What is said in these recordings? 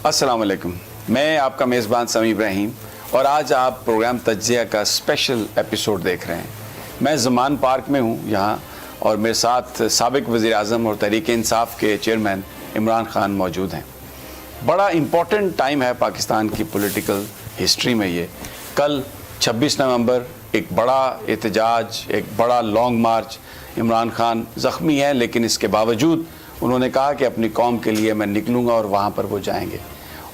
السلام علیکم، میں آپ کا میزبان سمیع ابراہیم اور آج آپ پروگرام تجزیہ کا اسپیشل ایپیسوڈ دیکھ رہے ہیں۔ میں زمان پارک میں ہوں یہاں، اور میرے ساتھ سابق وزیر اعظم اور تحریک انصاف کے چیئرمین عمران خان موجود ہیں۔ بڑا امپورٹنٹ ٹائم ہے پاکستان کی پولیٹیکل ہسٹری میں یہ۔ کل 26 نومبر ایک بڑا احتجاج، ایک بڑا لانگ مارچ۔ عمران خان زخمی ہیں لیکن اس کے باوجود انہوں نے کہا کہ اپنی قوم کے لیے میں نکلوں گا، اور وہاں پر وہ جائیں گے۔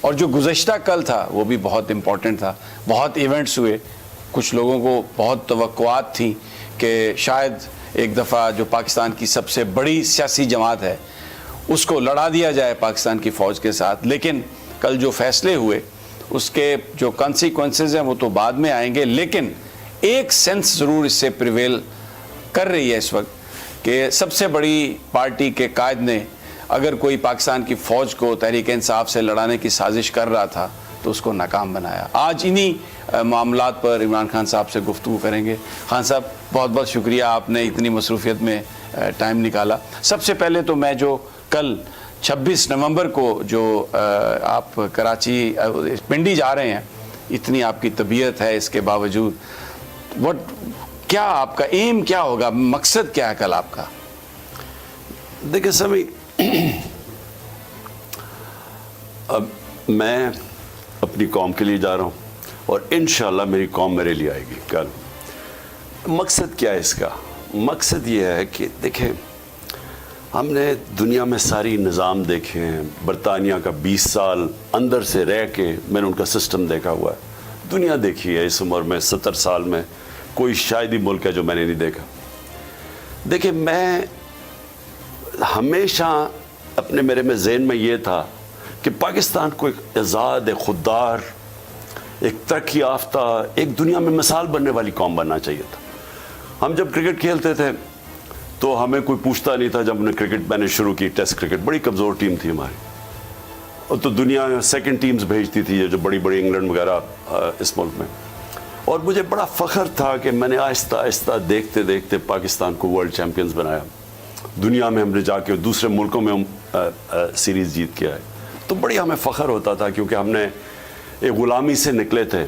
اور جو گزشتہ کل تھا وہ بھی بہت امپورٹنٹ تھا، بہت ایونٹس ہوئے۔ کچھ لوگوں کو بہت توقعات تھیں کہ شاید ایک دفعہ جو پاکستان کی سب سے بڑی سیاسی جماعت ہے اس کو لڑا دیا جائے پاکستان کی فوج کے ساتھ، لیکن کل جو فیصلے ہوئے اس کے جو کانسیکوینسز ہیں وہ تو بعد میں آئیں گے، لیکن ایک سینس ضرور اس سے پریویل کر رہی ہے اس وقت کہ سب سے بڑی پارٹی کے قائد نے اگر کوئی پاکستان کی فوج کو تحریک انصاف سے لڑانے کی سازش کر رہا تھا تو اس کو ناکام بنایا۔ آج انہی معاملات پر عمران خان صاحب سے گفتگو کریں گے۔ خان صاحب، بہت بہت شکریہ، آپ نے اتنی مصروفیت میں ٹائم نکالا۔ سب سے پہلے تو میں جو کل 26 نومبر کو جو آپ کراچی پنڈی جا رہے ہیں، اتنی آپ کی طبیعت ہے، اس کے باوجود کیا آپ کا ایم کیا ہوگا، مقصد کیا ہے کل آپ کا؟ دیکھیں سمیع، اب میں اپنی قوم کے لیے جا رہا ہوں اور انشاءاللہ میری قوم میرے لیے آئے گی کل۔ مقصد کیا ہے اس کا؟ مقصد یہ ہے کہ دیکھیں، ہم نے دنیا میں ساری نظام دیکھے ہیں۔ برطانیہ کا 20 سال اندر سے رہ کے میں نے ان کا سسٹم دیکھا ہوا ہے، دنیا دیکھی ہے۔ اس عمر میں 70 سال میں کوئی شاید ہی ملک ہے جو میں نے نہیں دیکھا۔ دیکھیں، میں ہمیشہ میرے ذہن میں یہ تھا کہ پاکستان کو ایک آزاد، ایک خوددار، ایک ترقی یافتہ، ایک دنیا میں مثال بننے والی قوم بننا چاہیے تھا۔ ہم جب کرکٹ کھیلتے تھے تو ہمیں کوئی پوچھتا نہیں تھا۔ جب میں نے شروع کی ٹیسٹ کرکٹ، بڑی کمزور ٹیم تھی ہماری، اور تو دنیا سیکنڈ ٹیمز بھیجتی تھی جو بڑی بڑی انگلینڈ وغیرہ اس ملک میں۔ اور مجھے بڑا فخر تھا کہ میں نے آہستہ آہستہ دیکھتے دیکھتے پاکستان کو ورلڈ چیمپئنز بنایا۔ دنیا میں ہم نے جا کے دوسرے ملکوں میں سیریز جیت کے آئے، تو بڑی ہمیں فخر ہوتا تھا، کیونکہ ہم نے ایک غلامی سے نکلے تھے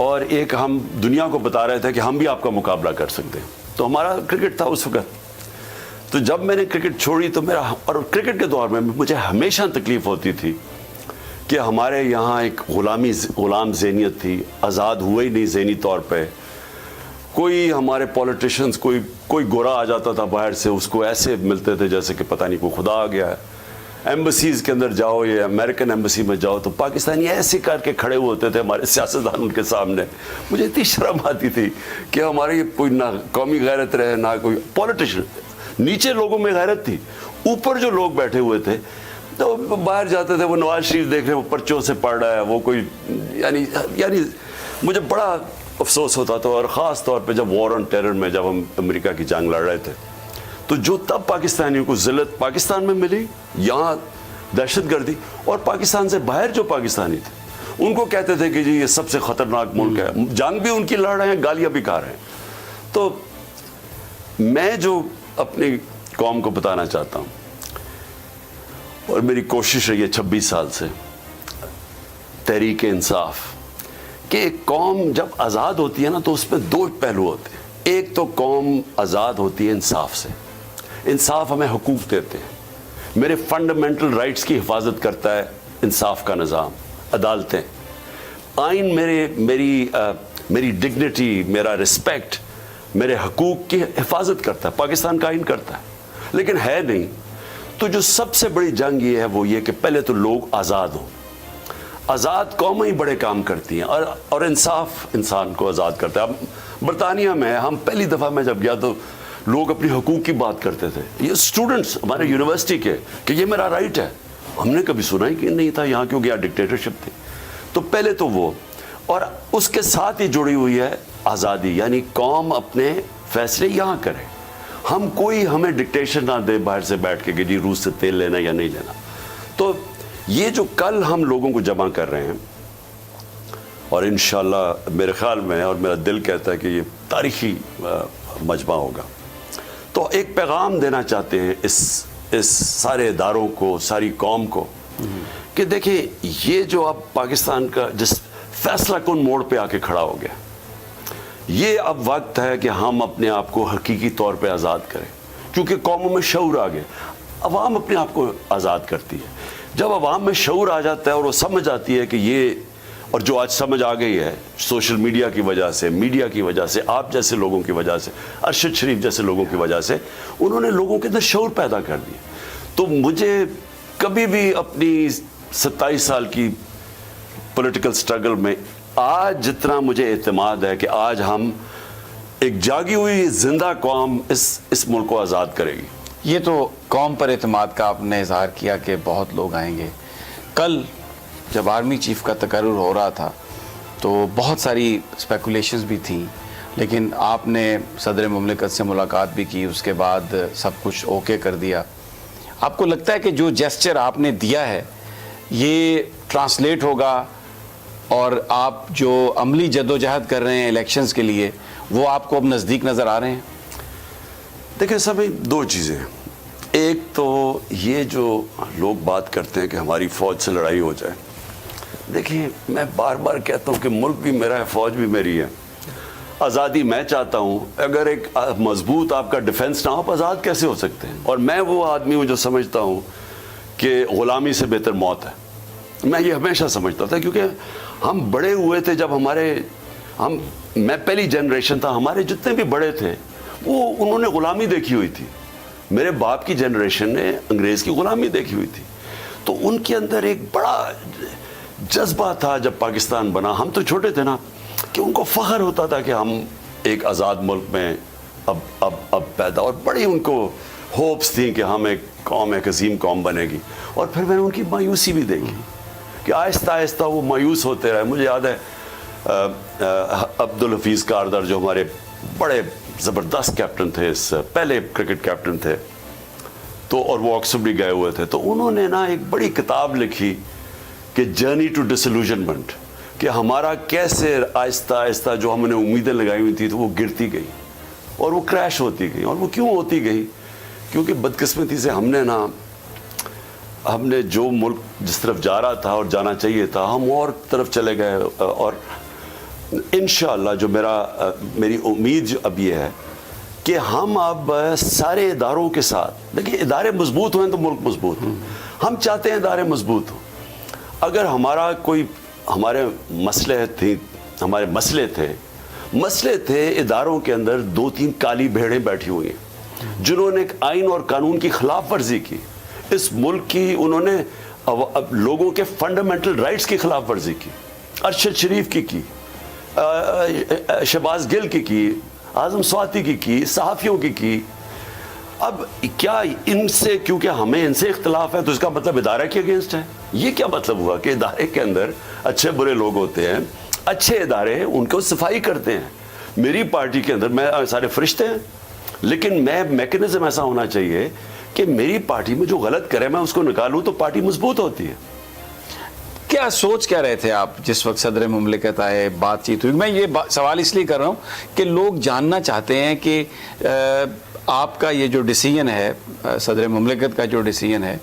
اور ایک ہم دنیا کو بتا رہے تھے کہ ہم بھی آپ کا مقابلہ کر سکتے ہیں۔ تو ہمارا کرکٹ تھا اس وقت۔ تو جب میں نے کرکٹ چھوڑی تو اور کرکٹ کے دور میں مجھے ہمیشہ تکلیف ہوتی تھی کہ ہمارے یہاں ایک غلام ذہنیت تھی، آزاد ہوئے ہی نہیں ذہنی طور پہ۔ کوئی ہمارے پولیٹیشنز، کوئی گورا آ جاتا تھا باہر سے، اس کو ایسے ملتے تھے جیسے کہ پتہ نہیں کوئی خدا آ گیا ہے۔ ایمبسیز کے اندر جاؤ یا امریکن ایمبسی میں جاؤ تو پاکستانی ایسے کر کے کھڑے ہوتے تھے ہمارے سیاستدان ان کے سامنے۔ مجھے اتنی شرم آتی تھی کہ ہمارے کوئی نہ قومی غیرت رہے، نہ کوئی پولیٹیشن۔ نیچے لوگوں میں غیرت تھی، اوپر جو لوگ بیٹھے ہوئے تھے تو باہر جاتے تھے، وہ نواز شریف دیکھ رہے ہیں، وہ پرچوں سے پڑھ رہا ہے، وہ کوئی یعنی مجھے بڑا افسوس ہوتا تھا۔ اور خاص طور پہ جب وار آن ٹیرر میں جب ہم امریکہ کی جنگ لڑ رہے تھے تو جو تب پاکستانیوں کو ذلت پاکستان میں ملی، یہاں دہشت گردی، اور پاکستان سے باہر جو پاکستانی تھے ان کو کہتے تھے کہ جی یہ سب سے خطرناک ملک ہے، جنگ بھی ان کی لڑ رہے ہیں، گالیاں بھی کھا رہے ہیں۔ تو میں جو اپنی قوم کو بتانا چاہتا ہوں، اور میری کوشش رہی ہے 26 سال سے، تحریک انصاف، کہ ایک قوم جب آزاد ہوتی ہے نا تو اس میں دو پہلو ہوتے ہیں۔ ایک تو قوم آزاد ہوتی ہے انصاف سے، انصاف ہمیں حقوق دیتے ہیں، میرے فنڈامنٹل رائٹس کی حفاظت کرتا ہے انصاف کا نظام، عدالتیں، آئین میری ڈگنیٹی، میرا رسپیکٹ، میرے حقوق کی حفاظت کرتا ہے، پاکستان کا آئین کرتا ہے، لیکن ہے نہیں۔ تو جو سب سے بڑی جنگ یہ ہے وہ یہ کہ پہلے تو لوگ آزاد ہوں۔ آزاد قومیں ہی بڑے کام کرتی ہیں، اور انصاف انسان کو آزاد کرتا ہے۔ اب برطانیہ میں ہم پہلی دفعہ میں جب گیا تو لوگ اپنی حقوق کی بات کرتے تھے، یہ اسٹوڈنٹس ہمارے یونیورسٹی کے، کہ یہ میرا رائٹ ہے۔ ہم نے کبھی سنا ہی کہ نہیں تھا یہاں، کیونکہ یہاں ڈکٹیٹرشپ تھی۔ تو پہلے تو وہ، اور اس کے ساتھ ہی جڑی ہوئی ہے آزادی، یعنی قوم اپنے فیصلے یہاں کرے، ہمیں ڈکٹیشن نہ دے باہر سے بیٹھ کے کہ جی روس سے تیل لینا یا نہیں لینا۔ تو یہ جو کل ہم لوگوں کو جمع کر رہے ہیں، اور انشاءاللہ میرے خیال میں، اور میرا دل کہتا ہے کہ یہ تاریخی مجمع ہوگا، تو ایک پیغام دینا چاہتے ہیں اس سارے اداروں کو، ساری قوم کو، کہ دیکھیں یہ جو اب پاکستان کا جس فیصلہ کن موڑ پہ آ کے کھڑا ہو گیا، یہ اب وقت ہے کہ ہم اپنے آپ کو حقیقی طور پہ آزاد کریں، کیونکہ قوموں میں شعور آ گیا، عوام اپنے آپ کو آزاد کرتی ہے۔ جب عوام میں شعور آ جاتا ہے اور وہ سمجھ آتی ہے کہ یہ، اور جو آج سمجھ آ گئی ہے سوشل میڈیا کی وجہ سے، میڈیا کی وجہ سے، آپ جیسے لوگوں کی وجہ سے، ارشد شریف جیسے لوگوں کی وجہ سے، انہوں نے لوگوں کے اندر شعور پیدا کر دیا۔ تو مجھے کبھی بھی اپنی 27 سال کی پولیٹیکل سٹرگل میں آج جتنا مجھے اعتماد ہے کہ آج ہم ایک جاگی ہوئی زندہ قوم اس ملک کو آزاد کرے گی۔ یہ تو قوم پر اعتماد کا آپ نے اظہار کیا کہ بہت لوگ آئیں گے۔ کل جب آرمی چیف کا تقرر ہو رہا تھا تو بہت ساری اسپیکولیشنز بھی تھیں، لیکن آپ نے صدر مملکت سے ملاقات بھی کی، اس کے بعد سب کچھ اوکے کر دیا۔ آپ کو لگتا ہے کہ جو جیسچر آپ نے دیا ہے یہ ٹرانسلیٹ ہوگا اور آپ جو عملی جدوجہد کر رہے ہیں الیکشنز کے لیے وہ آپ کو اب نزدیک نظر آ رہے ہیں؟ دیکھیں سب دو چیزیں، ایک تو یہ جو لوگ بات کرتے ہیں کہ ہماری فوج سے لڑائی ہو جائے، دیکھیں میں بار بار کہتا ہوں کہ ملک بھی میرا ہے، فوج بھی میری ہے، آزادی میں چاہتا ہوں۔ اگر ایک مضبوط آپ کا ڈیفنس نہ ہو آپ آزاد کیسے ہو سکتے ہیں؟ اور میں وہ آدمی ہوں جو سمجھتا ہوں کہ غلامی سے بہتر موت ہے۔ میں یہ ہمیشہ سمجھتا تھا، کیونکہ ہم بڑے ہوئے تھے جب میں پہلی جنریشن تھا، ہمارے جتنے بھی بڑے تھے وہ انہوں نے غلامی دیکھی ہوئی تھی۔ میرے باپ کی جنریشن نے انگریز کی غلامی دیکھی ہوئی تھی، تو ان کے اندر ایک بڑا جذبہ تھا جب پاکستان بنا، ہم تو چھوٹے تھے نا، کہ ان کو فخر ہوتا تھا کہ ہم ایک آزاد ملک میں اب پیدا، اور بڑی ان کو ہوپس تھیں کہ ہم ایک قوم، ایک عظیم قوم بنے گی۔ اور پھر میں نے ان کی مایوسی بھی دیکھی کہ آہستہ آہستہ وہ مایوس ہوتے رہے۔ مجھے یاد ہے عبدالحفیظ کاردر جو ہمارے بڑے زبردست کیپٹن تھے، پہلے کرکٹ کیپٹن تھے، تو اور وہ آکسفورڈ بھی گئے ہوئے تھے، تو انہوں نے نا ایک بڑی کتاب لکھی کہ جرنی ٹو ڈسلوژنمنٹ، کہ ہمارا کیسے آہستہ آہستہ جو ہم نے امیدیں لگائی ہوئی تھی تو وہ گرتی گئی اور وہ کریش ہوتی گئی۔ اور وہ کیوں ہوتی گئی؟ کیونکہ بدقسمتی سے ہم نے جو ملک جس طرف جا رہا تھا اور جانا چاہیے تھا، ہم اور طرف چلے گئے۔ اور انشاءاللہ جو میری امید اب یہ ہے کہ ہم اب سارے اداروں کے ساتھ، دیکھیں ادارے مضبوط ہوئیں تو ملک مضبوط ہو، ہم چاہتے ہیں ادارے مضبوط ہوں۔ اگر ہمارے مسئلے تھے اداروں کے اندر 2-3 کالی بھیڑیں بیٹھی ہوئی ہیں جنہوں نے ایک آئین اور قانون کی خلاف ورزی کی، اس ملک کی انہوں نے لوگوں کے فنڈامنٹل رائٹس کی خلاف ورزی کی، ارشد شریف کی شہباز گل کی اعظم سواتی کی صحافیوں کی۔ اب کیا ان سے، کیونکہ ہمیں ان سے اختلاف ہے تو اس کا مطلب ادارے کے اگینسٹ ہے؟ یہ کیا مطلب ہوا کہ ادارے کے اندر اچھے برے لوگ ہوتے ہیں، اچھے ادارے ان کو صفائی کرتے ہیں۔ میری پارٹی کے اندر میں سارے فرشتے ہیں، لیکن میکنزم ایسا ہونا چاہیے کہ میری پارٹی میں جو غلط کرے میں اس کو نکالوں تو پارٹی مضبوط ہوتی ہے۔ کیا سوچ کیا رہے تھے آپ جس وقت صدر مملکت آئے، بات چیت ہوئی؟ میں یہ سوال اس لیے کر رہا ہوں کہ لوگ جاننا چاہتے ہیں کہ آپ کا یہ جو ڈیسیژن ہے، صدر مملکت کا جو ڈیسیژن ہے،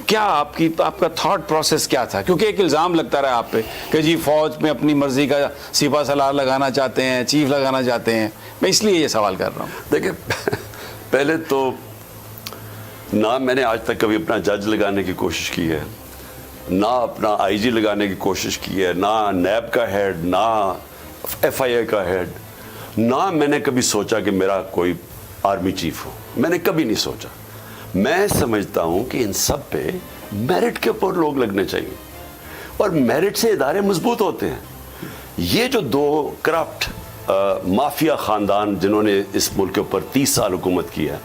کیا آپ کا تھاٹ پروسیس کیا تھا؟ کیونکہ ایک الزام لگتا رہا آپ پہ کہ جی فوج میں اپنی مرضی کا سپہ سالار لگانا چاہتے ہیں، چیف لگانا چاہتے ہیں۔ میں اس لیے یہ سوال کر رہا ہوں۔ دیکھیں پہلے تو نہ میں نے آج تک کبھی اپنا جج لگانے کی کوشش کی ہے، نہ اپنا آئی جی لگانے کی کوشش کی ہے، نہ نیب کا ہیڈ، نہ ایف آئی اے کا ہیڈ، نہ میں نے کبھی سوچا کہ میرا کوئی آرمی چیف ہو، میں نے کبھی نہیں سوچا۔ میں سمجھتا ہوں کہ ان سب پہ میرٹ کے اوپر لوگ لگنے چاہیے، اور میرٹ سے ادارے مضبوط ہوتے ہیں۔ یہ جو 2 کرپٹ مافیا خاندان جنہوں نے اس ملک کے اوپر 30 سال حکومت کی ہے،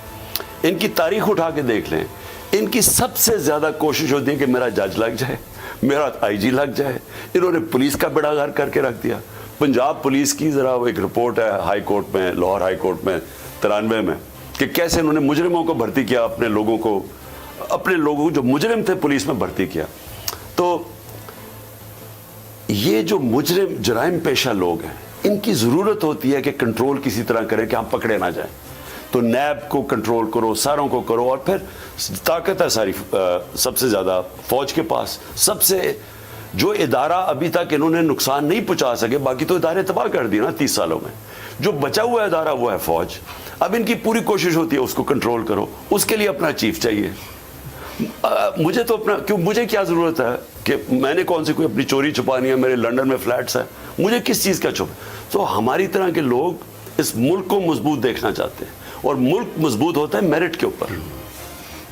ان کی تاریخ اٹھا کے دیکھ لیں، ان کی سب سے زیادہ کوشش ہوتی ہے کہ میرا جج لگ جائے، میرا آئی جی لگ جائے۔ انہوں نے پولیس کا بیڑا غرق کر کے رکھ دیا۔ پنجاب پولیس کی ذرا ایک رپورٹ ہے ہائی کورٹ میں، لاہور ہائی کورٹ میں 93 میں، کہ کیسے انہوں نے مجرموں کو بھرتی کیا، اپنے لوگوں کو جو مجرم تھے پولیس میں بھرتی کیا۔ تو یہ جو مجرم جرائم پیشہ لوگ ہیں، ان کی ضرورت ہوتی ہے کہ کنٹرول کسی طرح کریں کہ ہم پکڑے نہ جائیں۔ تو نیب کو کنٹرول کرو, ساروں کو کرو, اور پھر طاقت ہے ساری سب سے زیادہ فوج کے پاس. سب سے جو ادارہ ابھی تک انہوں نے نقصان نہیں پہنچا سکے, باقی تو ادارے تباہ کر دیے نا 30 سالوں میں, جو بچا ہوا ادارہ وہ ہے فوج. اب ان کی پوری کوشش ہوتی ہے اس کو کنٹرول کرو, اس کے لیے اپنا چیف چاہیے. مجھے تو اپنا کیوں, مجھے کیا ضرورت ہے کہ میں نے کون سی کوئی اپنی چوری چھپانی ہے, میرے لنڈن میں فلیٹس ہیں, مجھے کس چیز کا چھپ. تو ہماری طرح کے لوگ اس ملک کو مضبوط دیکھنا چاہتے ہیں, اور ملک مضبوط ہوتا ہے میرٹ کے اوپر.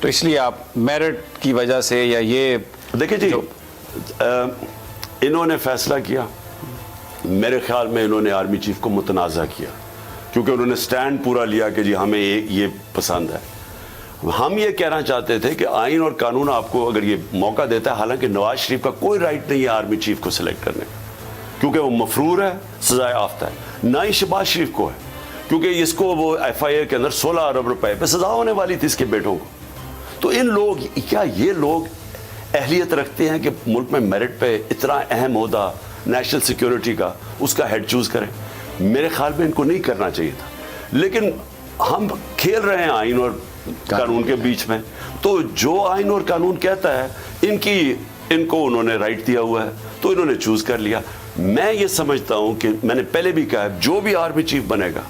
تو اس لیے آپ میرٹ کی وجہ سے, یا یہ دیکھیں جی انہوں نے فیصلہ کیا, میرے خیال میں انہوں نے آرمی چیف کو متنازع کیا, کیونکہ انہوں نے سٹینڈ پورا لیا کہ جی ہمیں یہ پسند ہے. ہم یہ کہنا چاہتے تھے کہ آئین اور قانون آپ کو اگر یہ موقع دیتا ہے, حالانکہ نواز شریف کا کوئی رائٹ نہیں ہے آرمی چیف کو سلیکٹ کرنے کا, کیونکہ وہ مفرور ہے, سزائے یافتہ ہے. نہ ہی شہباز شریف کو ہے, کیونکہ اس کو وہ ایف آئی اے کے اندر 16 ارب روپے پہ سزا ہونے والی تھی اس کے بیٹوں کو. تو ان لوگ, کیا یہ لوگ اہلیت رکھتے ہیں کہ ملک میں میرٹ پہ اتنا اہم عہدہ نیشنل سیکیورٹی کا اس کا ہیڈ چوز کریں؟ میرے خیال میں ان کو نہیں کرنا چاہیے تھا. لیکن ہم کھیل رہے ہیں آئین اور قانون کے بیچ میں, تو جو آئین اور قانون کہتا ہے ان کو انہوں نے رائٹ دیا ہوا ہے, تو انہوں نے چوز کر لیا. میں یہ سمجھتا ہوں کہ میں نے پہلے بھی کہا ہے, جو بھی آرمی چیف بنے گا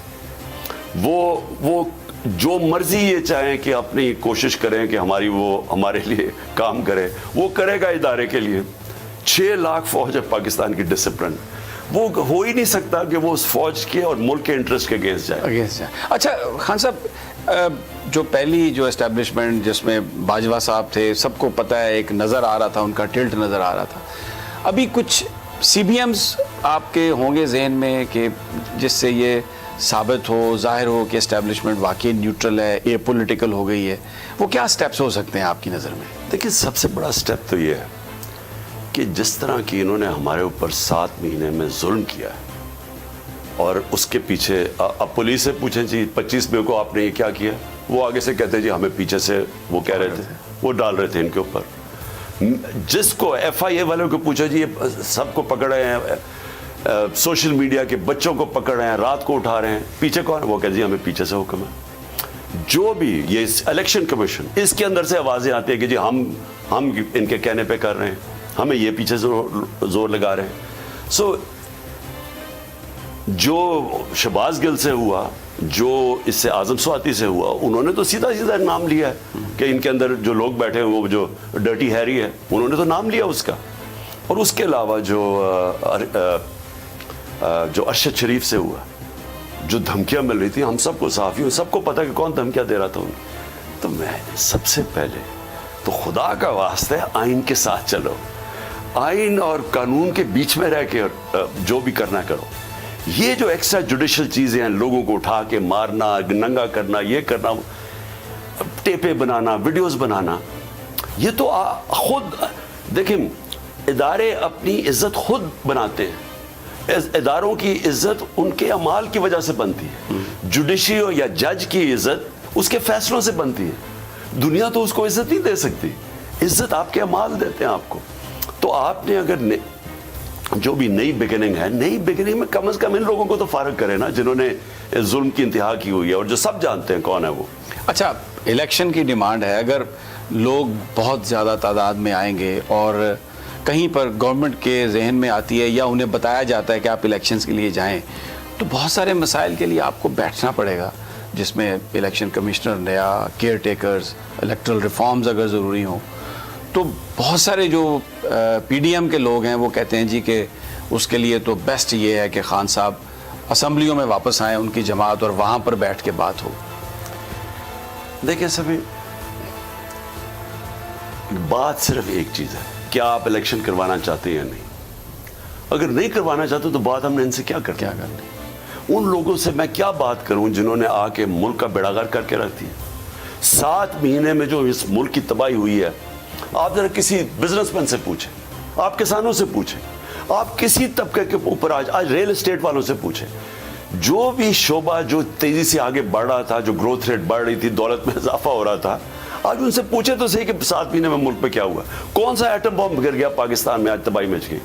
وہ جو مرضی یہ چاہیں کہ اپنی کوشش کریں کہ وہ ہمارے لیے کام کرے, وہ کرے گا ادارے کے لیے. 6 لاکھ فوج ہے پاکستان کی ڈسپلن, وہ ہو ہی نہیں سکتا کہ وہ اس فوج کے اور ملک کے انٹرسٹ کے اگینسٹ جائے. اچھا خان صاحب, جو پہلی جو اسٹیبلشمنٹ جس میں باجوہ صاحب تھے, سب کو پتہ ہے, ایک نظر آ رہا تھا, ان کا ٹلٹ نظر آ رہا تھا. ابھی کچھ سی بی ایمز آپ کے ہوں گے ذہن میں کہ جس سے یہ ثابت ہو, ظاہر ہو کہ اسٹیبلشمنٹ واقعی نیوٹرل ہے, اے پولیٹیکل ہو گئی ہے, وہ کیا سٹیپس ہو سکتے ہیں آپ کی نظر میں؟ دیکھیں, سب سے بڑا سٹیپ تو یہ ہے کہ جس طرح کی انہوں نے ہمارے اوپر 7 مہینے میں ظلم کیا ہے, اور اس کے پیچھے اب پولیس سے پوچھیں جی 25 مئی کو آپ نے یہ کیا کیا, وہ آگے سے کہتے ہیں جی ہمیں پیچھے سے وہ کہہ رہے تھے, وہ ڈال رہے تھے ان کے اوپر. جس کو ایف آئی اے والوں کو پوچھا جی یہ سب کو پکڑ رہے ہیں, سوشل میڈیا کے بچوں کو پکڑ رہے ہیں, رات کو اٹھا رہے ہیں, پیچھے کون ہے, وہ کہتے ہیں جی ہمیں پیچھے سے حکم ہے. جو بھی یہ الیکشن کمیشن, اس کے اندر سے آوازیں آتی ہیں کہ جی ہم ان کے کہنے پہ کر رہے ہیں, ہمیں یہ پیچھے زور لگا رہے ہیں. سو جو شہباز گل سے ہوا, جو اس سے اعظم سواتی سے ہوا, انہوں نے تو سیدھا نام لیا ہے کہ ان کے اندر جو لوگ بیٹھے ہیں وہ جو ڈرٹی ہیری ہے, انہوں نے تو نام لیا اس کا. اور اس کے علاوہ جو ارشد شریف سے ہوا, جو دھمکیاں مل رہی تھی, ہم سب کو صحافیوں سب کو پتہ کہ کون دھمکیاں دے رہا تھا انہیں. تو میں سب سے پہلے تو خدا کا واسطہ ہے آئین کے ساتھ چلو, آئین اور قانون کے بیچ میں رہ کے جو بھی کرنا کرو. یہ جو ایکسٹرا جوڈیشل چیزیں ہیں, لوگوں کو اٹھا کے مارنا, ننگا کرنا, یہ کرنا, ٹیپیں بنانا, ویڈیوز بنانا, یہ تو خود دیکھیں, ادارے اپنی عزت خود بناتے ہیں. اداروں کی عزت ان کے اعمال کی وجہ سے بنتی ہے. جوڈیشری یا جج کی عزت اس کے فیصلوں سے بنتی ہے. دنیا تو اس کو عزت نہیں دے سکتی, عزت آپ کے اعمال دیتے ہیں آپ کو. تو آپ نے اگر جو بھی نئی بگننگ ہے, نئی بگننگ میں کم از کم ان لوگوں کو تو فارغ کرے نا جنہوں نے ظلم کی انتہا کی ہوئی ہے, اور جو سب جانتے ہیں کون ہے وہ. اچھا, الیکشن کی ڈیمانڈ ہے, اگر لوگ بہت زیادہ تعداد میں آئیں گے اور کہیں پر گورنمنٹ کے ذہن میں آتی ہے یا انہیں بتایا جاتا ہے کہ آپ الیکشنز کے لیے جائیں, تو بہت سارے مسائل کے لیے آپ کو بیٹھنا پڑے گا, جس میں الیکشن کمشنر نیا, کیئر ٹیکرز, الیکٹرل ریفارمز اگر ضروری ہوں. تو بہت سارے جو پی ڈی ایم کے لوگ ہیں وہ کہتے ہیں جی کہ اس کے لیے تو بیسٹ یہ ہے کہ خان صاحب اسمبلیوں میں واپس آئیں, ان کی جماعت, اور وہاں پر بیٹھ کے بات ہو. دیکھیں سبھی, بات صرف ایک چیز ہے, کیا آپ الیکشن کروانا چاہتے ہیں یا نہیں. اگر نہیں کروانا چاہتے تو بات ہم نے ان سے کیا کرنی. ان لوگوں سے میں کیا بات کروں جنہوں نے آ کے ملک کا بیڑا غرق کر کے رکھ دیا. 7 مہینے میں جو اس ملک کی تباہی ہوئی ہے, آپ ذرا کسی بزنس مین سے پوچھیں, آپ کسانوں سے پوچھیں, آپ کسی طبقے کے اوپر آج ریل اسٹیٹ والوں سے پوچھیں, جو بھی شعبہ جو تیزی سے آگے بڑھ رہا تھا, جو گروتھ ریٹ بڑھ رہی تھی, دولت میں اضافہ ہو رہا تھا, آج ان سے پوچھیں تو صحیح کہ 7 مہینے میں ملک پہ کیا ہوا. کون سا ایٹم بم گر گیا پاکستان میں, آج تباہی مچ گئی.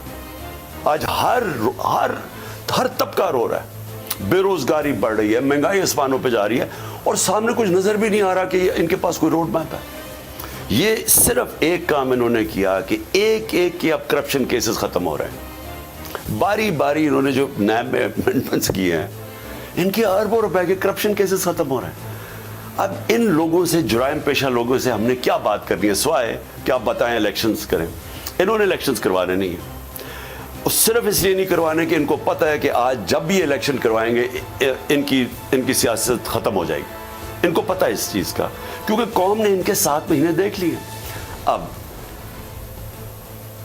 آج ہر طبقہ رو رہا ہے, بے روزگاری بڑھ رہی ہے, مہنگائی آسمانوں پہ جا رہی ہے, اور سامنے کچھ نظر بھی نہیں آ رہا کہ ان کے پاس کوئی روڈ میپ ہے. یہ صرف ایک کام انہوں نے کیا کہ ایک ایک کے اب کرپشن کیسز ختم ہو رہے ہیں. باری باری انہوں نے جو نیب میں امینڈمنٹس کیے ہیں, ان کے اربوں روپے کے کرپشن کیسز ختم ہو رہے ہیں. اب ان لوگوں سے, جرائم پیشہ لوگوں سے ہم نے کیا بات کرنی ہے سوائے کہ آپ بتائیں الیکشنز کریں. انہوں نے الیکشنز کروانے نہیں ہیں, صرف اس لیے نہیں کروانے کہ ان کو پتہ ہے کہ آج جب بھی الیکشن کروائیں گے ان کی سیاست ختم ہو جائے گی. ان کو پتہ ہے اس چیز کا, کیونکہ قوم نے ان کے 7 مہینے دیکھ لیے. اب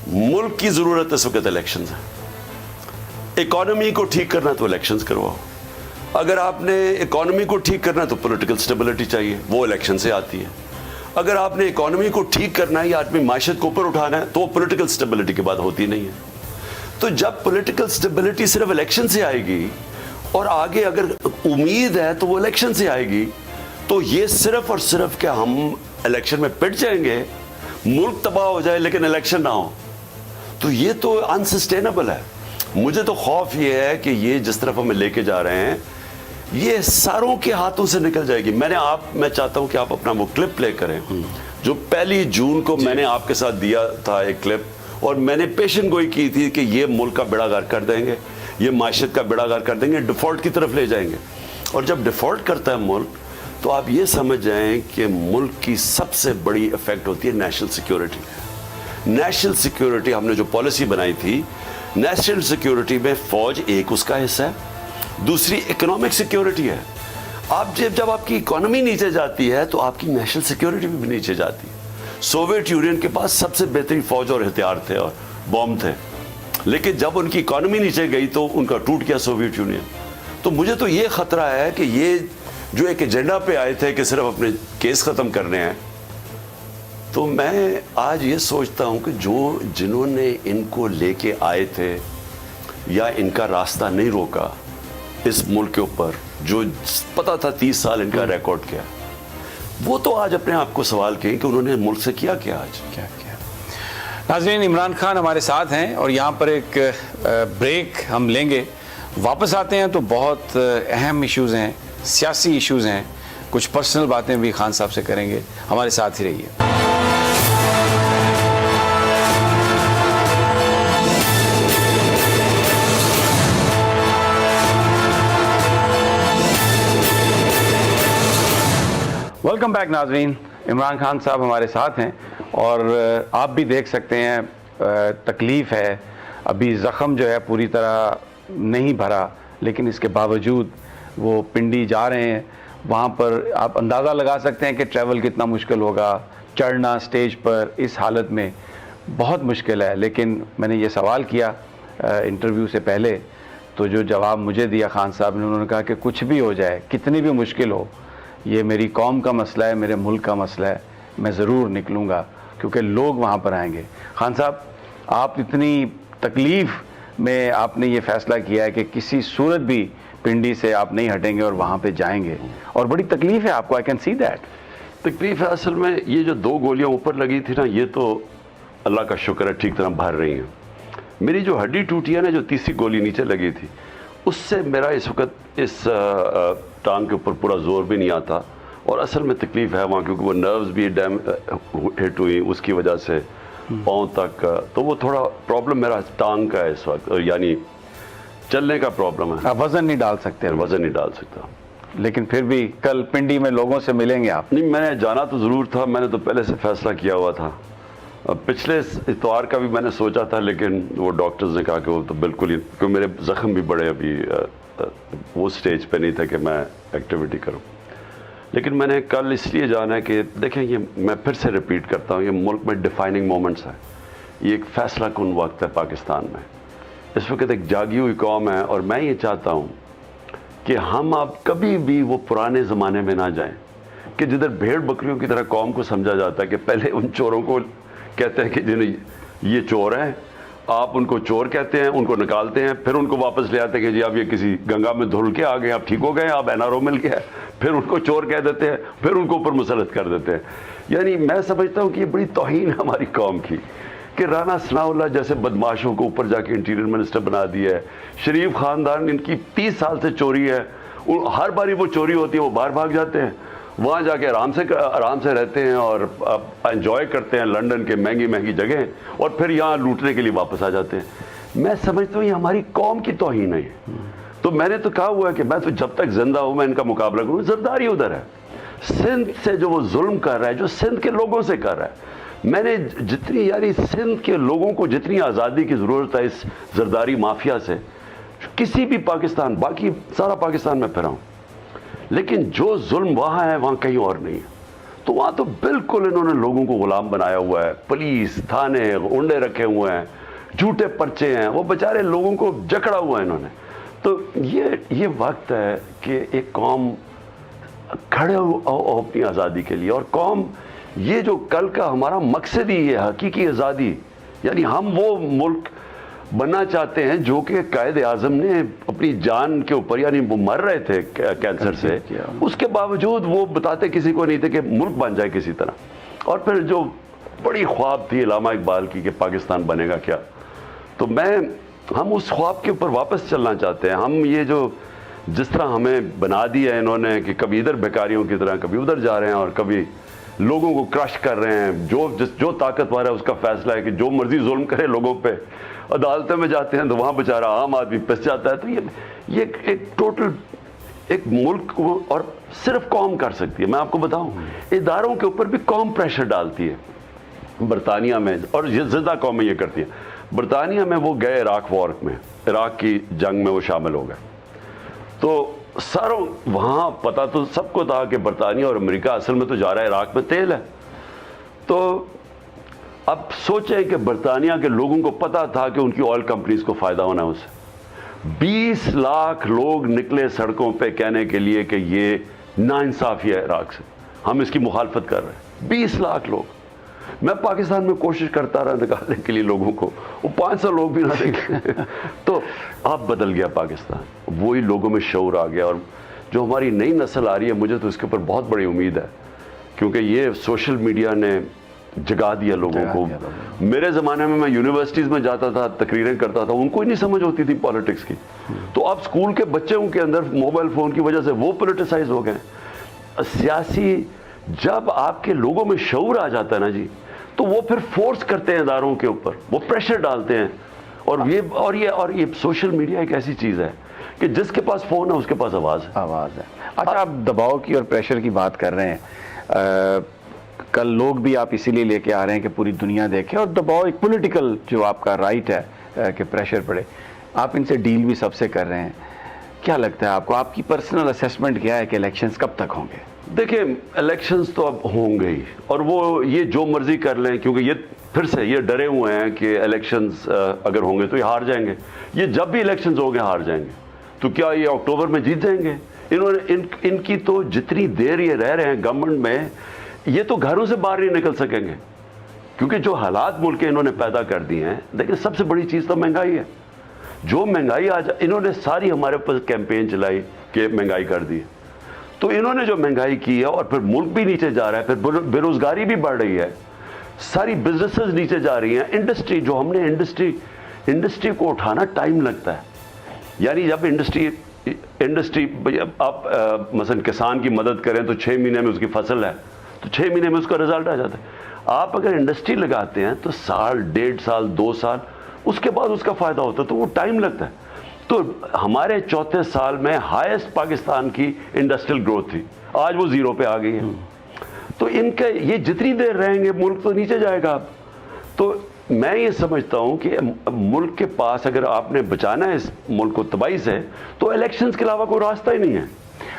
ملک کی ضرورت اس وقت الیکشنز ہیں. اکانومی کو ٹھیک کرنا تو الیکشنز کرواؤ. اگر آپ نے اکانومی کو ٹھیک کرنا تو پولیٹیکل سٹیبلٹی چاہیے, وہ الیکشن سے آتی ہے. اگر آپ نے اکانومی کو ٹھیک کرنا ہے یا آدمی معیشت کو اوپر اٹھانا ہے تو وہ پولیٹیکل سٹیبلٹی کے بعد ہوتی نہیں ہے. تو جب پولیٹیکل سٹیبلٹی صرف الیکشن سے آئے گی اور آگے اگر امید ہے تو وہ الیکشن سے آئے گی, تو یہ صرف اور صرف کہ ہم الیکشن میں پٹ جائیں گے, ملک تباہ ہو جائے لیکن الیکشن نہ ہو, تو یہ تو انسسٹینیبل ہے. مجھے تو خوف یہ ہے کہ یہ جس طرف ہمیں لے کے جا رہے ہیں یہ ساروں کے ہاتھوں سے نکل جائے گی. میں چاہتا ہوں کہ آپ اپنا وہ کلپ پلے کریں جو 1 جون کو میں نے آپ کے ساتھ دیا تھا, ایک کلپ, اور میں نے پیشن گوئی کی تھی کہ یہ ملک کا بیڑا غرق کر دیں گے, یہ معیشت کا بیڑا غرق کر دیں گے, ڈیفالٹ کی طرف لے جائیں گے. اور جب ڈیفالٹ کرتا ہے ملک تو آپ یہ سمجھ جائیں کہ ملک کی سب سے بڑی افیکٹ ہوتی ہے نیشنل سیکیورٹی. نیشنل سیکیورٹی ہم نے جو پالیسی بنائی تھی, نیشنل سیکیورٹی میں فوج ایک اس کا حصہ ہے, دوسری اکنامک سیکیورٹی ہے. آپ جب آپ کی اکانومی نیچے جاتی ہے تو آپ کی نیشنل سیکیورٹی بھی نیچے جاتی ہے. سوویت یونین کے پاس سب سے بہترین فوج اور ہتھیار تھے اور بم تھے, لیکن جب ان کی اکانومی نیچے گئی تو ان کا ٹوٹ گیا سوویت یونین. تو مجھے تو یہ خطرہ ہے کہ یہ جو ایک ایجنڈا پہ آئے تھے کہ صرف اپنے کیس ختم کرنے ہیں, تو میں آج یہ سوچتا ہوں کہ جنہوں نے ان کو لے کے آئے تھے یا ان کا راستہ نہیں روکا اس ملک کے اوپر, جو پتا تھا 30 سال ان کا ریکارڈ کیا, وہ تو آج اپنے آپ کو سوال کریں کہ انہوں نے ملک سے کیا آج کیا. ناظرین, عمران خان ہمارے ساتھ ہیں اور یہاں پر ایک بریک ہم لیں گے. واپس آتے ہیں تو بہت اہم ایشوز ہیں, سیاسی ایشوز ہیں, کچھ پرسنل باتیں بھی خان صاحب سے کریں گے. ہمارے ساتھ ہی رہیے. ویلکم بیک ناظرین. عمران خان صاحب ہمارے ساتھ ہیں اور آپ بھی دیکھ سکتے ہیں تکلیف ہے, ابھی زخم جو ہے پوری طرح نہیں بھرا, لیکن اس کے باوجود وہ پنڈی جا رہے ہیں. وہاں پر آپ اندازہ لگا سکتے ہیں کہ ٹریول کتنا مشکل ہوگا, چڑھنا اسٹیج پر اس حالت میں بہت مشکل ہے. لیکن میں نے یہ سوال کیا انٹرویو سے پہلے, تو جو جواب مجھے دیا خان صاحب نے, انہوں نے کہا کہ کچھ بھی ہو جائے, کتنی بھی مشکل ہو, یہ میری قوم کا مسئلہ ہے, میرے ملک کا مسئلہ ہے, میں ضرور نکلوں گا کیونکہ لوگ وہاں پر آئیں گے. خان صاحب, آپ اتنی تکلیف میں آپ نے یہ فیصلہ کیا ہے کہ کسی صورت بھی پنڈی سے آپ نہیں ہٹیں گے اور وہاں پہ جائیں گے, اور بڑی تکلیف ہے آپ کو, آئی کین سی دیٹ. تکلیف ہے اصل میں, یہ جو 2 گولیاں اوپر لگی تھی نا, یہ تو اللہ کا شکر ہے ٹھیک طرح بھر رہی ہیں. میری جو ہڈی ٹوٹی ہے نا, جو تیسری گولی نیچے لگی تھی, اس سے میرا اس وقت اس ٹانگ کے اوپر پورا زور بھی نہیں آتا, اور اصل میں تکلیف ہے وہاں کیونکہ وہ نروز بھی ہٹ ہوئی اس کی وجہ سے پاؤں تک, تو وہ تھوڑا پرابلم میرا ٹانگ کا ہے اس وقت, یعنی چلنے کا پرابلم ہے. آپ وزن نہیں ڈال سکتے؟ وزن نہیں ڈال سکتا. لیکن پھر بھی کل پنڈی میں لوگوں سے ملیں گے آپ؟ نہیں, میں نے جانا تو ضرور تھا, میں نے تو پہلے سے فیصلہ کیا ہوا تھا. پچھلے اتوار کا بھی میں نے سوچا تھا, لیکن وہ ڈاکٹرز نے کہا کہ وہ تو بالکل ہی, کیونکہ میرے زخم بھی بڑے ابھی وہ سٹیج پہ نہیں تھا کہ میں ایکٹیویٹی کروں. لیکن میں نے کل اس لیے جانا ہے کہ دیکھیں, یہ میں پھر سے ریپیٹ کرتا ہوں, یہ ملک میں ڈیفائننگ مومنٹس ہیں. یہ ایک فیصلہ کن وقت ہے پاکستان میں. اس وقت ایک جاگی ہوئی قوم ہے, اور میں یہ چاہتا ہوں کہ ہم اب کبھی بھی وہ پرانے زمانے میں نہ جائیں کہ جدھر بھیڑ بکریوں کی طرح قوم کو سمجھا جاتا ہے, کہ پہلے ان چوروں کو کہتے ہیں کہ جنہیں یہ چور ہیں, آپ ان کو چور کہتے ہیں, ان کو نکالتے ہیں, پھر ان کو واپس لے آتے ہیں کہ جی آپ یہ کسی گنگا میں دھل کے آ گئے, آپ ٹھیک ہو گئے, آپ NRO مل گیا, پھر ان کو چور کہہ دیتے ہیں, پھر ان کو اوپر مسلط کر دیتے ہیں. یعنی میں سمجھتا ہوں کہ یہ بڑی توہین ہے ہماری قوم کی کہ رانا ثناء اللہ جیسے بدماشوں کو اوپر جا کے انٹیریئر منسٹر بنا دیا ہے. شریف خاندان, ان کی 30 سال سے چوری ہے, ہر باری وہ چوری ہوتی ہے، وہ باہر بھاگ جاتے ہیں، وہاں جا کے آرام سے رہتے ہیں اور انجوائے کرتے ہیں لنڈن کے مہنگی مہنگی جگہیں، اور پھر یہاں لوٹنے کے لیے واپس آ جاتے ہیں۔ میں سمجھتا ہوں یہ ہماری قوم کی توہین ہے۔ تو میں نے تو کہا ہوا ہے کہ میں تو جب تک زندہ ہوں میں ان کا مقابلہ کروں۔ زرداری ادھر ہے، سندھ سے جو وہ ظلم کر رہا ہے، جو سندھ کے لوگوں سے کر رہا ہے، میں نے جتنی یعنی سندھ کے لوگوں کو جتنی آزادی کی ضرورت ہے اس زرداری مافیا سے، کسی بھی پاکستان، باقی سارا پاکستان میں پھرا ہوں، لیکن جو ظلم وہاں ہے وہاں کہیں اور نہیں ہے۔ تو وہاں تو بالکل انہوں نے لوگوں کو غلام بنایا ہوا ہے، پولیس، تھانے، اونڈے رکھے ہوئے ہیں، جھوٹے پرچے ہیں، وہ بیچارے لوگوں کو جکڑا ہوا ہے انہوں نے۔ تو یہ وقت ہے کہ ایک قوم کھڑے ہو اپنی آزادی کے لیے، اور قوم یہ جو کل کا ہمارا مقصد ہی ہے حقیقی آزادی، یعنی ہم وہ ملک بننا چاہتے ہیں جو کہ قائد اعظم نے اپنی جان کے اوپر، یعنی وہ مر رہے تھے کینسر سے، اس کے باوجود وہ بتاتے کسی کو نہیں تھے کہ ملک بن جائے کسی طرح۔ اور پھر جو بڑی خواب تھی علامہ اقبال کی کہ پاکستان بنے گا کیا، تو ہم اس خواب کے اوپر واپس چلنا چاہتے ہیں۔ ہم یہ جو جس طرح ہمیں بنا دیا ہے انہوں نے کہ کبھی ادھر بھکاریوں کی طرح کبھی ادھر جا رہے ہیں، اور کبھی لوگوں کو کرش کر رہے ہیں، جو طاقتور ہے اس کا فیصلہ ہے کہ جو مرضی ظلم کرے لوگوں پہ، عدالتوں میں جاتے ہیں تو وہاں بیچارہ عام آدمی پھنس جاتا ہے۔ تو یہ ایک ٹوٹل ایک ملک کو اور صرف قوم کر سکتی ہے۔ میں آپ کو بتاؤں اداروں کے اوپر بھی قوم پریشر ڈالتی ہے برطانیہ میں، اور زیادہ قومیں یہ کرتی ہیں۔ برطانیہ میں وہ گئے عراق وار میں، عراق کی جنگ میں وہ شامل ہو گئے، تو ساروں وہاں پتہ تو سب کو تھا کہ برطانیہ اور امریکہ اصل میں تو جا رہا ہے عراق میں تیل ہے۔ تو اب سوچیں کہ برطانیہ کے لوگوں کو پتہ تھا کہ ان کی آئل کمپنیز کو فائدہ ہونا ہے اس سے۔ 20 لاکھ لوگ نکلے سڑکوں پہ کہنے کے لیے کہ یہ ناانصافی ہے عراق سے، ہم اس کی مخالفت کر رہے ہیں۔ 20 لاکھ لوگ۔ میں پاکستان میں کوشش کرتا رہا نکالنے کے لیے لوگوں کو، وہ 500 لوگ بھی نہ دیکھے۔ تو اب بدل گیا پاکستان، وہی لوگوں میں شعور آ گیا، اور جو ہماری نئی نسل آ رہی ہے مجھے تو اس کے اوپر بہت بڑی امید ہے، کیونکہ یہ سوشل میڈیا نے جگا دیا لوگوں کو۔ میرے زمانے میں یونیورسٹیز میں جاتا تھا، تقریریں کرتا تھا، ان کو ہی نہیں سمجھ ہوتی تھی پالیٹکس کی، تو اب اسکول کے بچوں کے اندر موبائل فون کی وجہ سے وہ پولیٹیسائز ہو گئے۔ سیاسی جب آپ کے لوگوں میں شعور آ جاتا ہے نا جی، تو وہ پھر فورس کرتے ہیں اداروں کے اوپر، وہ پریشر ڈالتے ہیں، اور یہ سوشل میڈیا ایک ایسی چیز ہے کہ جس کے پاس فون ہے اس کے پاس آواز ہے۔ اچھا، آپ دباؤ کی اور پریشر کی بات کر رہے ہیں، کل لوگ بھی آپ اسی لیے لے کے آ رہے ہیں کہ پوری دنیا دیکھے، اور دباؤ ایک پولیٹیکل جو آپ کا رائٹ ہے کہ پریشر پڑے، آپ ان سے ڈیل بھی سب سے کر رہے ہیں۔ کیا لگتا ہے آپ کو، آپ کی پرسنل اسیسمنٹ کیا ہے کہ الیکشنز کب تک ہوں گے؟ دیکھیں الیکشنز تو اب ہوں گے ہی، اور وہ یہ جو مرضی کر لیں، کیونکہ یہ پھر سے یہ ڈرے ہوئے ہیں کہ الیکشنز اگر ہوں گے تو یہ ہار جائیں گے۔ یہ جب بھی الیکشنز ہوں گے ہار جائیں گے، تو کیا یہ اکتوبر میں جیت جائیں گے؟ ان کی تو جتنی دیر یہ رہ رہے ہیں گورنمنٹ میں، یہ تو گھروں سے باہر نہیں نکل سکیں گے، کیونکہ جو حالات ملک کے انہوں نے پیدا کر دیے ہیں۔ لیکن سب سے بڑی چیز تو مہنگائی ہے۔ جو مہنگائی آج انہوں نے ساری ہمارے اوپر کیمپین چلائی کہ مہنگائی کر دی، تو انہوں نے جو مہنگائی کی ہے، اور پھر ملک بھی نیچے جا رہا ہے، پھر بے روزگاری بھی بڑھ رہی ہے، ساری بزنسز نیچے جا رہی ہیں۔ انڈسٹری جو ہم نے انڈسٹری کو اٹھانا ٹائم لگتا ہے، یعنی جب انڈسٹری آپ مثلا کسان کی مدد کریں تو 6 مہینے میں اس کی فصل ہے تو 6 مہینے میں اس کا رزلٹ آ جاتا ہے۔ آپ اگر انڈسٹری لگاتے ہیں تو سال، 1.5 سال، 2 سال اس کے بعد اس کا فائدہ ہوتا ہے، تو وہ ٹائم لگتا ہے۔ تو ہمارے 34 سال میں ہائیسٹ پاکستان کی انڈسٹریل گروتھ تھی، آج وہ 0 پہ آ گئی ہے۔ تو ان کا یہ جتنی دیر رہیں گے ملک تو نیچے جائے گا۔ تو میں یہ سمجھتا ہوں کہ ملک کے پاس اگر آپ نے بچانا ہے اس ملک کو تباہی سے، تو الیکشنز کے علاوہ کوئی راستہ ہی نہیں ہے۔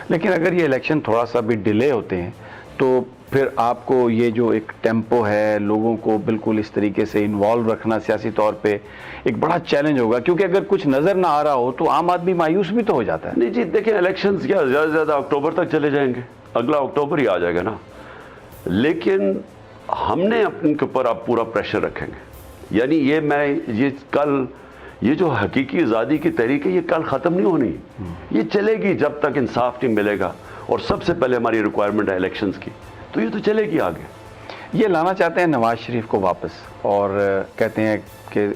لیکن اگر یہ الیکشن تھوڑا سا بھی ڈیلے ہوتے ہیں تو پھر آپ کو یہ جو ایک ٹیمپو ہے، لوگوں کو بالکل اس طریقے سے انوالو رکھنا سیاسی طور پہ ایک بڑا چیلنج ہوگا، کیونکہ اگر کچھ نظر نہ آ رہا ہو تو عام آدمی مایوس بھی تو ہو جاتا ہے۔ نہیں جی، دیکھیں الیکشنز کیا زیادہ سے زیادہ اکتوبر تک چلے جائیں گے، اگلا اکتوبر ہی آ جائے گا نا۔ لیکن ہم نے اپنے کے اوپر اب پورا پریشر رکھیں گے، یعنی یہ جو حقیقی آزادی کی تحریک ہے یہ کل ختم نہیں ہونی، یہ چلے گی جب تک انصاف نہیں ملے گا، اور سب سے پہلے ہماری ریکوائرمنٹ ہے الیکشنز کی، تو یہ تو چلے گی آگے۔ یہ لانا چاہتے ہیں نواز شریف کو واپس، اور کہتے ہیں کہ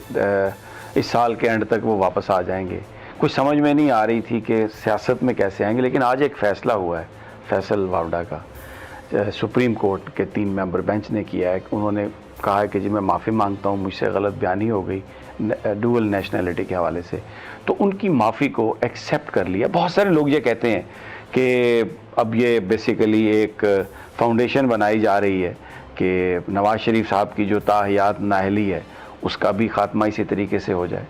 اس سال کے اینڈ تک وہ واپس آ جائیں گے۔ کچھ سمجھ میں نہیں آ رہی تھی کہ سیاست میں کیسے آئیں گے، لیکن آج ایک فیصلہ ہوا ہے فیصل واوڈا کا، سپریم کورٹ کے 3 ممبر بینچ نے کیا ہے. انہوں نے کہا ہے کہ جی میں معافی مانگتا ہوں، مجھ سے غلط بیانی ہو گئی ڈوئل نیشنلٹی کے حوالے سے. تو ان کی معافی کو ایکسیپٹ کر لیا. بہت سارے لوگ یہ کہتے ہیں کہ اب یہ بیسیکلی ایک فاؤنڈیشن بنائی جا رہی ہے کہ نواز شریف صاحب کی جو تاحیات نااہلی ہے اس کا بھی خاتمہ اسی طریقے سے ہو جائے.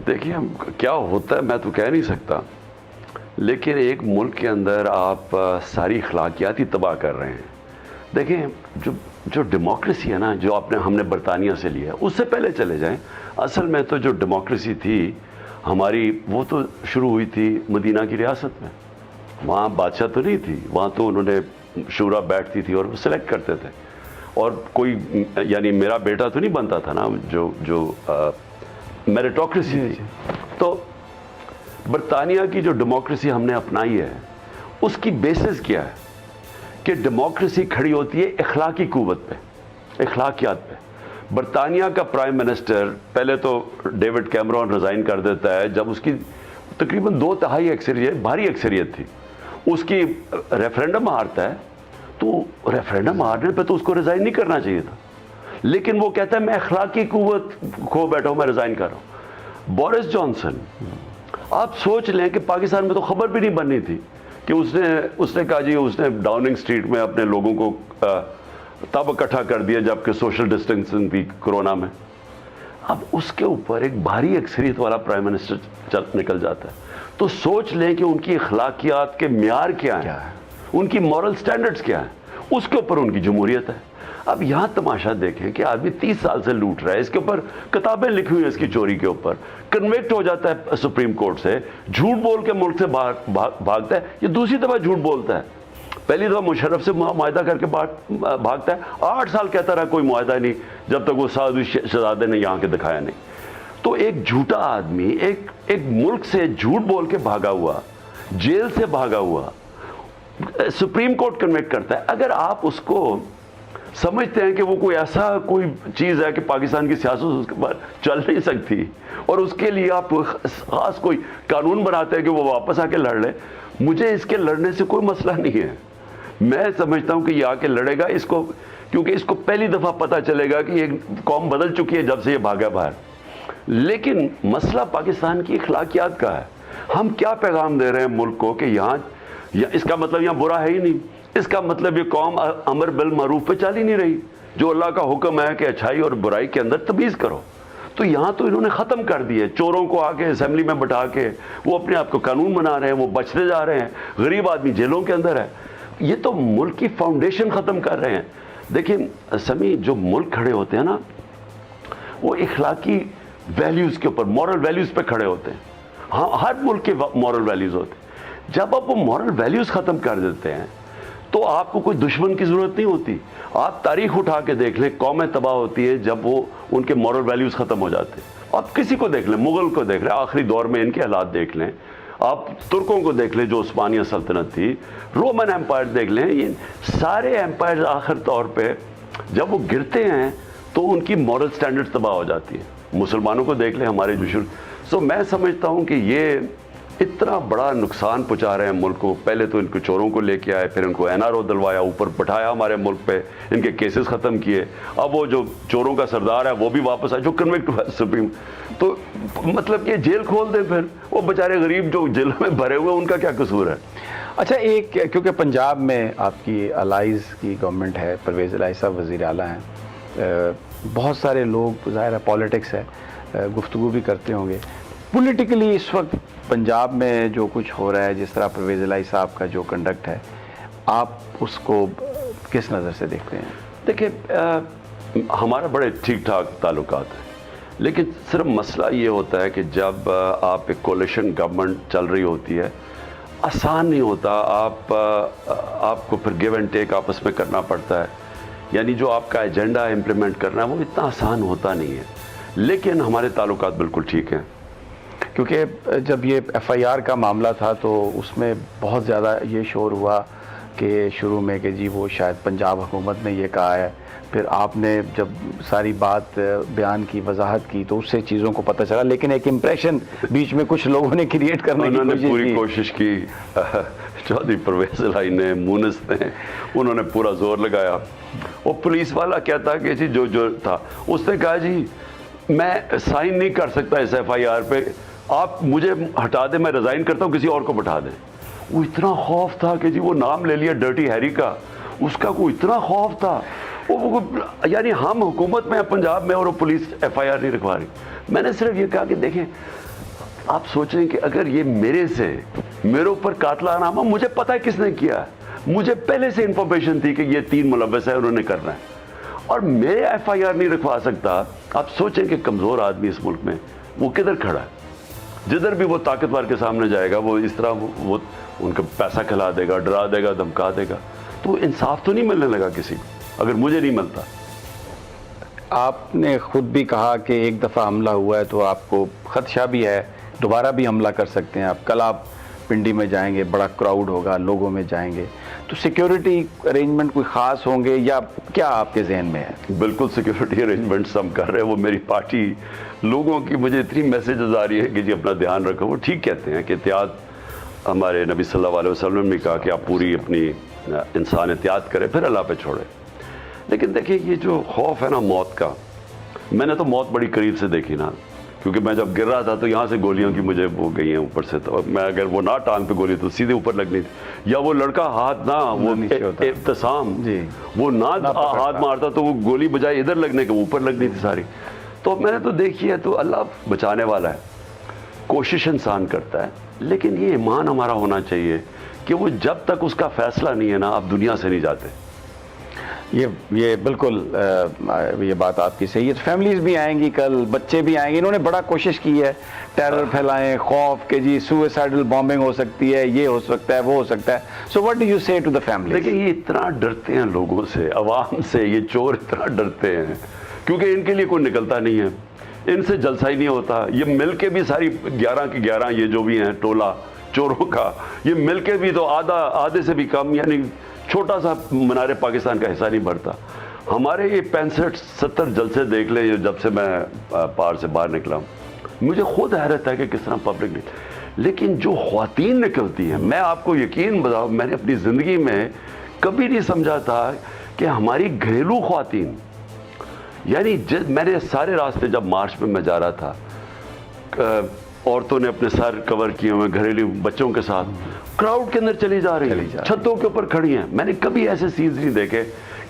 دیکھیے کیا ہوتا ہے میں تو کہہ نہیں سکتا، لیکن ایک ملک کے اندر آپ ساری اخلاقیات ہی تباہ کر رہے ہیں. دیکھیں جو ڈیموکریسی ہے نا، جو ہم نے برطانیہ سے لیا ہے، اس سے پہلے چلے جائیں. اصل میں تو جو ڈیموکریسی تھی ہماری، وہ تو شروع ہوئی تھی مدینہ کی ریاست میں. وہاں بادشاہ تو نہیں تھی، وہاں تو انہوں نے شورا بیٹھتی تھی اور وہ سلیکٹ کرتے تھے، اور کوئی یعنی میرا بیٹا تو نہیں بنتا تھا نا، جو میریٹوکریسی تھی. تو برطانیہ کی جو ڈیموکریسی ہم نے اپنائی ہے اس کی بیسس کیا ہے کہ ڈیموکریسی کھڑی ہوتی ہے اخلاقی قوت پہ، اخلاقیات پہ. برطانیہ کا پرائم منسٹر پہلے تو ڈیوڈ کیمرون ریزائن کر دیتا ہے جب اس کی تقریباً 2/3 اکثریت، بھاری اکثریت تھی، اس کی ریفرینڈم ہارتا ہے. تو ریفرینڈم ہارنے پہ تو اس کو ریزائن نہیں کرنا چاہیے تھا، لیکن وہ کہتا ہے میں اخلاقی قوت کھو بیٹھا ہوں، میں ریزائن کر رہا ہوں. بورس جانسن، آپ سوچ لیں کہ پاکستان میں تو خبر بھی نہیں بننی تھی کہ اس نے کہا جی اس نے ڈاؤننگ اسٹریٹ میں اپنے لوگوں کو تب اکٹھا کر دیا جبکہ سوشل ڈسٹینسنگ تھی کورونا میں. اب اس کے اوپر ایک بھاری اکثریت والا پرائم منسٹر نکل جاتا ہے. تو سوچ لیں کہ ان کی اخلاقیات کے معیار کیا ہیں، ان کی مورل سٹینڈرڈز کیا ہیں، اس کے اوپر ان کی جمہوریت ہے. اب یہاں تماشا دیکھیں کہ آدمی 30 سال سے لوٹ رہا ہے، اس کے اوپر کتابیں لکھی ہوئی ہیں اس کی چوری کے اوپر، کنوکٹ ہو جاتا ہے سپریم کورٹ سے، جھوٹ بول کے ملک سے بھاگتا ہے. یہ دوسری دفعہ جھوٹ بولتا ہے. پہلی دفعہ مشرف سے معاہدہ کر کے بھاگتا ہے، 8 سال کہتا رہا کوئی معاہدہ نہیں، جب تک وہ سعودی شہزادے نے یہاں کے دکھایا نہیں. تو ایک جھوٹا آدمی ایک ملک سے جھوٹ بول کے بھاگا ہوا، جیل سے بھاگا ہوا، سپریم کورٹ کنوکٹ کرتا ہے. اگر آپ اس کو سمجھتے ہیں کہ وہ کوئی ایسا کوئی چیز ہے کہ پاکستان کی سیاست اس کے بعد چل نہیں سکتی اور اس کے لیے آپ خاص کوئی قانون بناتے ہیں کہ وہ واپس آ کے لڑ لے، مجھے اس کے لڑنے سے کوئی مسئلہ نہیں ہے. میں سمجھتا ہوں کہ یہ آ کے لڑے گا اس کو، کیونکہ اس کو پہلی دفعہ پتہ چلے گا کہ یہ قوم بدل چکی ہے جب سے یہ بھاگا باہر. لیکن مسئلہ پاکستان کی اخلاقیات کا ہے. ہم کیا پیغام دے رہے ہیں ملک کو کہ یہاں اس کا مطلب یہاں برا ہے ہی نہیں، اس کا مطلب یہ قوم امر بالمعروف پہ چل ہی نہیں رہی، جو اللہ کا حکم ہے کہ اچھائی اور برائی کے اندر تمیز کرو. تو یہاں تو انہوں نے ختم کر دیے. چوروں کو آ کے اسمبلی میں بٹھا کے وہ اپنے آپ کو قانون بنا رہے ہیں، وہ بچتے جا رہے ہیں، غریب آدمی جیلوں کے اندر ہے. یہ تو ملک کی فاؤنڈیشن ختم کر رہے ہیں. دیکھیں سمی، جو ملک کھڑے ہوتے ہیں نا وہ اخلاقی ویلیوز کے اوپر، مورل ویلیوز پہ کھڑے ہوتے ہیں. ہاں ہر ملک کے مورل ویلیوز ہوتے ہیں. جب آپ وہ مورل ویلیوز ختم کر دیتے ہیں تو آپ کو کوئی دشمن کی ضرورت نہیں ہوتی. آپ تاریخ اٹھا کے دیکھ لیں، قومیں تباہ ہوتی ہیں جب وہ ان کے مورل ویلیوز ختم ہو جاتے ہیں. آپ کسی کو دیکھ لیں، مغل کو دیکھ لیں، آخری دور میں ان کے حالات دیکھ لیں. آپ ترکوں کو دیکھ لیں جو عثمانیہ سلطنت تھی، رومن ایمپائر دیکھ لیں. یہ سارے ایمپائر آخر طور پہ جب وہ گرتے ہیں تو ان کی مورل سٹینڈرڈ تباہ ہو جاتی ہے. مسلمانوں کو دیکھ لیں، ہمارے جو سو میں سمجھتا ہوں کہ یہ اتنا بڑا نقصان پہنچا رہے ہیں ملک کو. پہلے تو ان کو چوروں کو لے کے آئے، پھر ان کو NRO دلوایا، اوپر بٹھایا ہمارے ملک پہ، ان کے کیسز ختم کیے. اب وہ جو چوروں کا سردار ہے وہ بھی واپس آئے، جو کنوکٹ ہوا سپریم. تو مطلب کہ جیل کھول دیں، پھر وہ بیچارے غریب جو جیلوں میں بھرے ہوئے ان کا کیا قصور ہے. اچھا، ایک کیونکہ پنجاب میں آپ کی الائز کی گورنمنٹ ہے، پرویز الہی صاحب وزیر اعلیٰ ہیں، بہت سارے لوگ ظاہر ہے پالیٹکس ہے، گفتگو بھی کرتے ہوں گے. پولیٹیکلی اس وقت پنجاب میں جو کچھ ہو رہا ہے، جس طرح پرویز الہی صاحب کا جو کنڈکٹ ہے، آپ اس کو کس نظر سے دیکھتے ہیں؟ دیکھیں ہمارا بڑے ٹھیک ٹھاک تعلقات ہیں، لیکن صرف مسئلہ یہ ہوتا ہے کہ جب آپ ایک کولیشن گورنمنٹ چل رہی ہوتی ہے، آسان نہیں ہوتا. آپ کو پھر گیو اینڈ ٹیک آپس میں کرنا پڑتا ہے. یعنی جو آپ کا ایجنڈا امپلیمنٹ کرنا ہے وہ اتنا آسان ہوتا نہیں ہے. لیکن ہمارے تعلقات بالکل ٹھیک ہیں. کیونکہ جب یہ FIR کا معاملہ تھا تو اس میں بہت زیادہ یہ شور ہوا کہ شروع میں کہ جی وہ شاید پنجاب حکومت نے یہ کہا ہے، پھر آپ نے جب ساری بات بیان کی، وضاحت کی، تو اس سے چیزوں کو پتہ چلا، لیکن ایک امپریشن بیچ میں کچھ لوگوں نے کریٹ کرنے کی انہوں نے پوری کوشش کی، چودھری پرویز الہی نے، مونس نے، انہوں نے پورا زور لگایا. وہ پولیس والا کہتا کہ جی جو تھا، اس نے کہا جی میں سائن نہیں کر سکتا اس FIR پہ، آپ مجھے ہٹا دیں، میں ریزائن کرتا ہوں، کسی اور کو بٹھا دیں. وہ اتنا خوف تھا کہ جی وہ نام لے لیا ڈرٹی ہیری کا، اس کا کوئی اتنا خوف تھا. یعنی ہم حکومت میں پنجاب میں اور وہ پولیس FIR نہیں رکھوا رہی. میں نے صرف یہ کہا کہ دیکھیں آپ سوچ رہے ہیں کہ اگر یہ میرے اوپر قاتلانہ نامہ، مجھے پتہ ہے کس نے کیا ہے، مجھے پہلے سے انفارمیشن تھی کہ یہ 3 ملوث ہیں، انہوں نے کرنا ہے، اور میں FIR نہیں رکھوا سکتا. آپ سوچیں کہ کمزور آدمی اس ملک میں وہ کدھر کھڑا ہے، جدھر بھی وہ طاقتور کے سامنے جائے گا وہ اس طرح وہ ان کا پیسہ کھلا دے گا، ڈرا دے گا، دھمکا دے گا. تو انصاف تو نہیں ملنے لگا کسی کو اگر مجھے نہیں ملتا. آپ نے خود بھی کہا کہ ایک دفعہ حملہ ہوا ہے تو آپ کو خدشہ بھی ہے دوبارہ بھی حملہ کر سکتے ہیں. کل آپ پنڈی میں جائیں گے، بڑا کراؤڈ ہوگا، لوگوں میں جائیں گے، تو سیکیورٹی ارینجمنٹ کوئی خاص ہوں گے یا کیا آپ کے ذہن میں ہے؟ بالکل سیکیورٹی ارینجمنٹس ہم کر رہے ہیں. وہ میری پارٹی لوگوں کی مجھے اتنی میسیجز آ رہی ہے کہ جی اپنا دھیان رکھو. وہ ٹھیک کہتے ہیں کہ احتیاط، ہمارے نبی صلی اللہ علیہ وسلم نے کہا کہ آپ پوری اپنی انسان احتیاط کرے پھر اللہ پہ چھوڑے. لیکن دیکھیں یہ جو خوف ہے نا موت کا، میں نے تو موت بڑی قریب سے دیکھی نا، کیونکہ میں جب گر رہا تھا تو یہاں سے گولیوں کی مجھے وہ گئی ہیں اوپر سے، تو میں اگر وہ نہ ٹانگ پہ گولی تو سیدھے اوپر لگنی تھی، یا وہ لڑکا ہاتھ نہ وہ ابتسام وہ نہ ہاتھ مارتا تو وہ گولی بجائے ادھر لگنے کے اوپر لگنی تھی ساری. تو میں نے تو دیکھی ہے. تو اللہ بچانے والا ہے، کوشش انسان کرتا ہے، لیکن یہ ایمان ہمارا ہونا چاہیے کہ وہ جب تک اس کا فیصلہ نہیں ہے نا آپ دنیا سے نہیں جاتے. یہ بالکل یہ بات آپ کی صحیح ہے. فیملیز بھی آئیں گی کل، بچے بھی آئیں گے، انہوں نے بڑا کوشش کی ہے ٹیرر پھیلائیں، خوف کہ جی سوئسائڈل بامبنگ ہو سکتی ہے، یہ ہو سکتا ہے، وہ ہو سکتا ہے. سو واٹ ڈو یو سے ٹو دا فیملی؟ دیکھیں یہ اتنا ڈرتے ہیں لوگوں سے، عوام سے، یہ چور اتنا ڈرتے ہیں کیونکہ ان کے لیے کوئی نکلتا نہیں ہے، ان سے جلسہ ہی نہیں ہوتا. یہ مل کے بھی ساری 11 کی 11 یہ جو بھی ہیں ٹولہ چوروں کا، یہ مل کے بھی تو آدھے سے بھی کم، یعنی چھوٹا سا منار پاکستان کا حصہ نہیں بھرتا. ہمارے یہ 65-70 جلسے دیکھ لیں جب سے میں پار سے باہر نکلا ہوں، مجھے خود حیرت ہے کہ کس طرح پبلک نہیں. لیکن جو خواتین نکلتی ہیں، میں آپ کو یقین بتاؤں میں نے اپنی زندگی میں کبھی نہیں سمجھا تھا کہ ہماری گھریلو خواتین، یعنی میں نے سارے راستے جب مارچ میں جا رہا تھا، عورتوں نے اپنے سر کور کیے ہوئے گھریلو بچوں کے ساتھ کراؤڈ کے اندر چلی جا رہی ہیں، چھتوں کے اوپر کھڑی ہیں. میں نے کبھی ایسے سینز نہیں دیکھے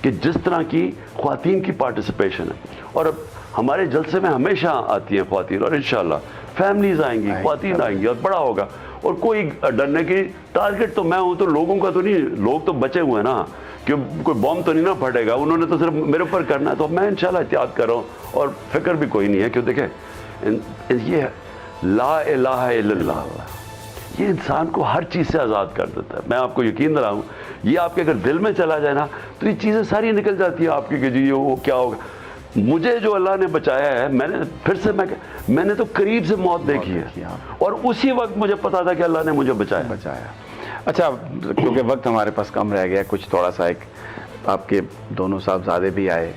کہ جس طرح کی خواتین کی پارٹیسپیشن ہے. اور اب ہمارے جلسے میں ہمیشہ آتی ہیں خواتین، اور انشاءاللہ فیملیز آئیں گی، خواتین آئیں گی، اور بڑا ہوگا. اور کوئی ڈرنے کی ٹارگٹ تو میں ہوں، تو لوگوں کا تو نہیں، لوگ تو بچے ہوئے ہیں نا کہ کوئی بم تو نہیں نہ پھٹے گا، انہوں نے تو صرف میرے اوپر کرنا ہے. تو میں انشاءاللہ احتیاط کر رہا ہوں اور فکر بھی کوئی نہیں ہے. کیوں دیکھیں یہ لا الہ الا اللہ، یہ انسان کو ہر چیز سے آزاد کر دیتا ہے. میں آپ کو یقین دلاؤں، یہ آپ کے اگر دل میں چلا جائے نا تو یہ چیزیں ساری نکل جاتی ہیں آپ کی کہ جی وہ کیا ہوگا. مجھے جو اللہ نے بچایا ہے، میں نے تو قریب سے موت دیکھی ہے، اور اسی وقت مجھے پتا تھا کہ اللہ نے مجھے بچایا. اچھا کیونکہ وقت ہمارے پاس کم رہ گیا، کچھ تھوڑا سا ایک آپ کے دونوں صاحبزادے بھی آئے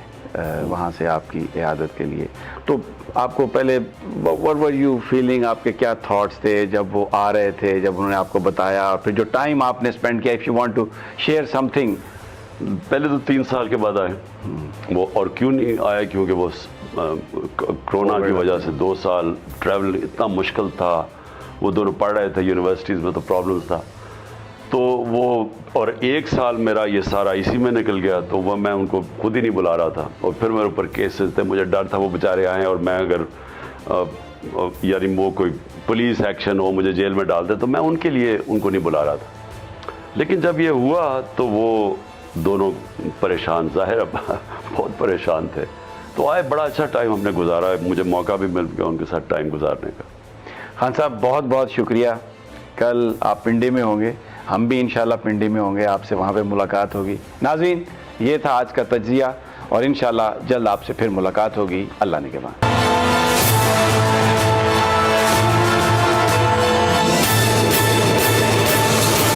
وہاں سے آپ کی عیادت کے لیے، تو آپ کو پہلے what were you feeling، آپ کے کیا تھاٹس تھے جب وہ آ رہے تھے، جب انہوں نے آپ کو بتایا، اور پھر جو ٹائم آپ نے اسپینڈ کیا، if you want to share something؟ پہلے تو 3 سال کے بعد آئے وہ، اور کیوں نہیں آیا کیونکہ وہ کرونا کی وجہ سے 2 سال ٹریول اتنا مشکل تھا. وہ دونوں پڑھ رہے تھے یونیورسٹیز میں، تو پرابلمس تھا. تو وہ اور 1 سال میرا یہ سارا اسی میں نکل گیا. تو وہ میں ان کو خود ہی نہیں بلا رہا تھا، اور پھر میرے اوپر کیسز تھے، مجھے ڈر تھا وہ بیچارے آئیں اور میں اگر یعنی وہ کوئی پولیس ایکشن ہو مجھے جیل میں ڈال دے، تو میں ان کے لیے ان کو نہیں بلا رہا تھا. لیکن جب یہ ہوا تو وہ دونوں پریشان، ظاہر بہت پریشان تھے. تو آئے، بڑا اچھا ٹائم ہم نے گزارا، مجھے موقع بھی مل گیا ان کے ساتھ ٹائم گزارنے کا. خان صاحب بہت بہت شکریہ. کل آپ پنڈی میں ہوں گے، ہم بھی انشاءاللہ پنڈی میں ہوں گے، آپ سے وہاں پہ ملاقات ہوگی. ناظرین یہ تھا آج کا تجزیہ، اور انشاءاللہ جلد آپ سے پھر ملاقات ہوگی. اللہ نگہبان.